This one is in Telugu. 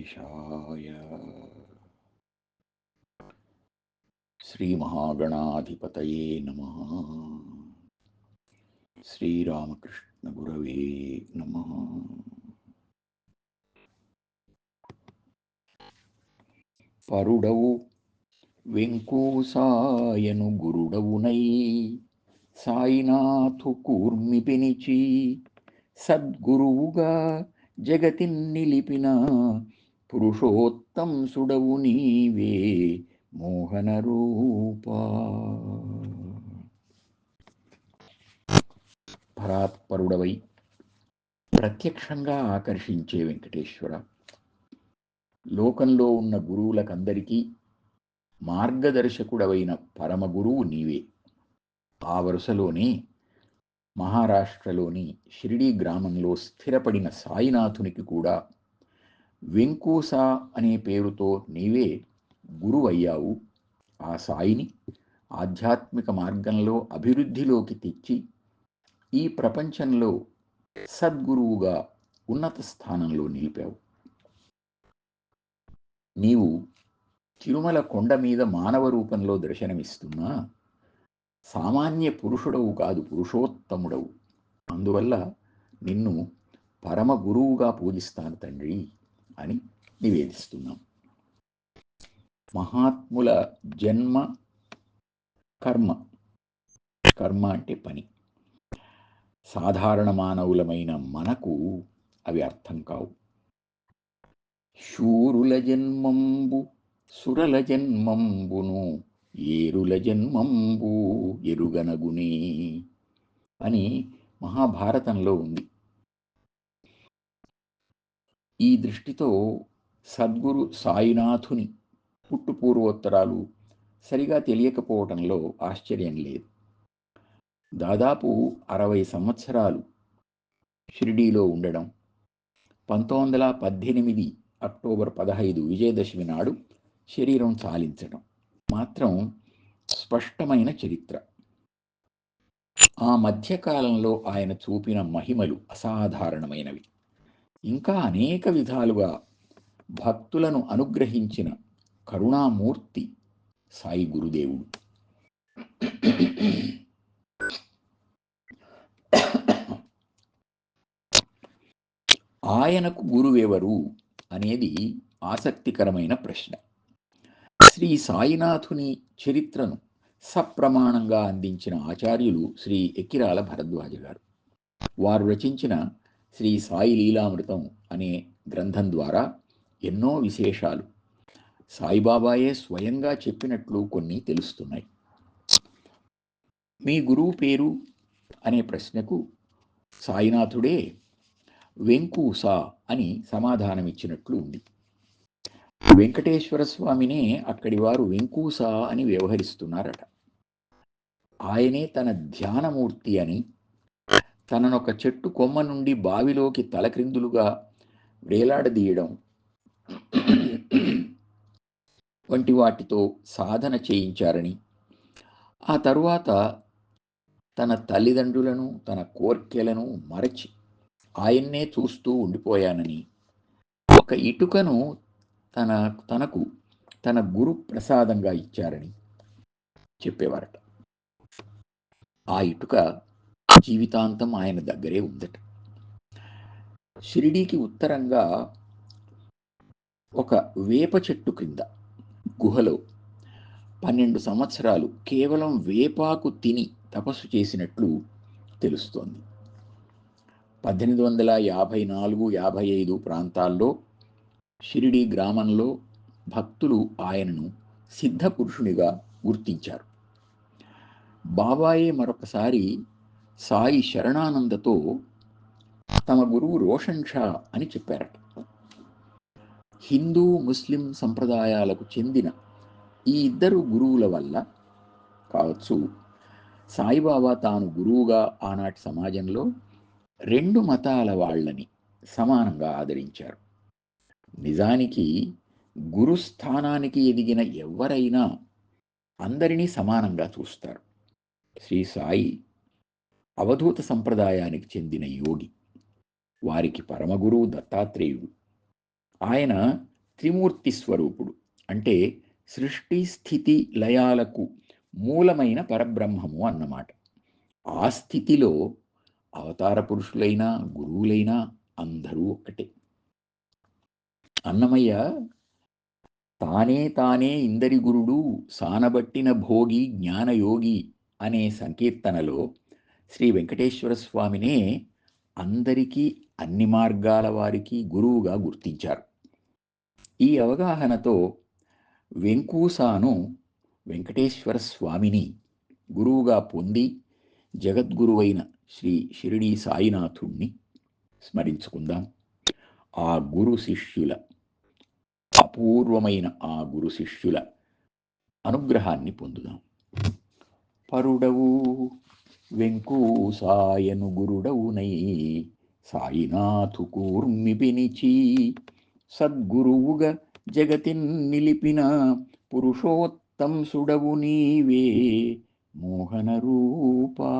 వెంకటేశాయ. శ్రీమహాగణాధిపతయే నమః. శ్రీరామకృష్ణ గురవే నమః. పరుడవు వెంకూసాయను గురుడవునై సాయినాథు కూర్మి పెనిచి సద్గురువుగా జగతిన్ నిలిపిన పురుషోత్తంసుడవు నీవే మోహన రూపా. పరాత్పరుడవై ప్రత్యక్షంగా ఆకర్షించే వెంకటేశ్వర, లోకంలో ఉన్న గురువులకందరికీ మార్గదర్శకుడవైన పరమగురువు నీవే. ఆ వరుసలోనే మహారాష్ట్రలోని షిరిడీ గ్రామంలో స్థిరపడిన సాయినాథునికి కూడా వెంకూసా అనే పేరుతో నీవే గురువయ్యావు. ఆ సాయిని ఆధ్యాత్మిక మార్గంలో అభివృద్ధిలోకి తెచ్చి ఈ ప్రపంచంలో సద్గురువుగా ఉన్నత స్థానంలో నిలిపావు. నీవు తిరుమల కొండ మీద మానవ రూపంలో దర్శనమిస్తున్నా సామాన్య పురుషుడవు కాదు, పురుషోత్తముడవు. అందువల్ల నిన్ను పరమ గురువుగా పూజిస్తాను తండ్రి అని నివేదిస్తున్నాం. మహాత్ముల జన్మ కర్మ, కర్మ అంటే పని, సాధారణ మానవులమైన మనకు అవి అర్థం కావు. శూరుల జన్మంబు సురల జన్మంబును ఏరుల జన్మంబు ఎరుగనగునే అని మహాభారతంలో ఉంది. ఈ దృష్టితో సద్గురు సాయినాథుని పుట్టుపూర్వోత్తరాలు సరిగా తెలియకపోవటంలో ఆశ్చర్యం లేదు. దాదాపు 60 సంవత్సరాలు షిరిడీలో ఉండడం, 1918 అక్టోబర్ 15 విజయదశమి నాడు శరీరం చాలించడం మాత్రం స్పష్టమైన చరిత్ర. ఆ మధ్యకాలంలో ఆయన చూపిన మహిమలు అసాధారణమైనవి. ఇంకా అనేక విధాలుగా భక్తులను అనుగ్రహించిన కరుణామూర్తి సాయి గురుదేవుడు. ఆయనకు గురువెవరు అనేది ఆసక్తికరమైన ప్రశ్న. శ్రీ సాయినాథుని చరిత్రను సప్రమాణంగా అందించిన ఆచార్యులు శ్రీ ఎక్కిరాల భరద్వాజ గారు. వారు రచించిన శ్రీ సాయి లీలామృతం అనే గ్రంథం ద్వారా ఎన్నో విశేషాలు సాయిబాబాయే స్వయంగా చెప్పినట్లు కొన్ని తెలుస్తున్నాయి. మీ గురువు పేరు అనే ప్రశ్నకు సాయినాథుడే వెంకూసా అని సమాధానమిచ్చినట్లు ఉంది. వెంకటేశ్వర స్వామినే అక్కడి వారు వెంకూసా అని వ్యవహరిస్తున్నారట. ఆయనే తన ధ్యానమూర్తి అని, తననొక చెట్టు కొమ్మ నుండి బావిలోకి తలక్రిందులుగా వేలాడదీయడం వంటి వాటితో సాధన చేయించారని, ఆ తరువాత తన తల్లిదండ్రులను తన కోర్కెలను మరచి ఆయన్నే చూస్తూ ఉండిపోయానని, ఒక ఇటుకను తనకు తన గురు ప్రసాదంగా ఇచ్చారని చెప్పేవారట. ఆ ఇటుక జీవితాంతం ఆయన దగ్గరే ఉందట. షిరిడీకి ఉత్తరంగా ఒక వేప చెట్టు క్రింద గుహలో 12 సంవత్సరాలు కేవలం వేపాకు తిని తపస్సు చేసినట్లు తెలుస్తోంది. 1854-55 ప్రాంతాల్లో షిరిడీ గ్రామంలో భక్తులు ఆయనను సిద్ధపురుషునిగా గుర్తించారు. బాబాయే మరొకసారి సాయి శరణానందతో తమ గురువు రోషన్ షా అని చెప్పారట. హిందూ ముస్లిం సంప్రదాయాలకు చెందిన ఈ ఇద్దరు గురువుల వల్ల కావచ్చు సాయిబాబా తాను గురువుగా ఆనాటి సమాజంలో 2 మతాల వాళ్ళని సమానంగా ఆదరించారు. నిజానికి గురుస్థానానికి ఎదిగిన ఎవరైనా అందరినీ సమానంగా చూస్తారు. శ్రీ సాయి అవధూత సంప్రదాయానికి చెందిన యోగి. వారికి పరమగురువు దత్తాత్రేయుడు. ఆయన త్రిమూర్తి స్వరూపుడు. అంటే సృష్టి స్థితి లయాలకు మూలమైన పరబ్రహ్మము అన్నమాట. ఆ స్థితిలో అవతార పురుషులైనా గురువులైనా అందరూ ఒక్కటే. అన్నమయ్య తానే తానే ఇందరి గురుడు సానబట్టిన భోగి జ్ఞానయోగి అనే సంకీర్తనలో శ్రీ వెంకటేశ్వర స్వామినే అందరికీ అన్ని మార్గాల వారికి గురువుగా గుర్తించారు. ఈ అవగాహనతో వెంకూసాను వెంకటేశ్వర స్వామిని గురువుగా పొంది జగద్గురువైన శ్రీ షిరిడీ సాయినాథుణ్ణి స్మరించుకుందాం. ఆ గురు శిష్యుల అపూర్వమైన ఆ గురు శిష్యుల అనుగ్రహాన్ని పొందుదాం. పరుడవు వెంకూసాయను గురుడవునై సాయినాథు కూర్మి పినిచి సద్గురువుగా జగతిన్ నిలిపిన పురుషోత్తంసుడవు నీవే మోహన రూపా.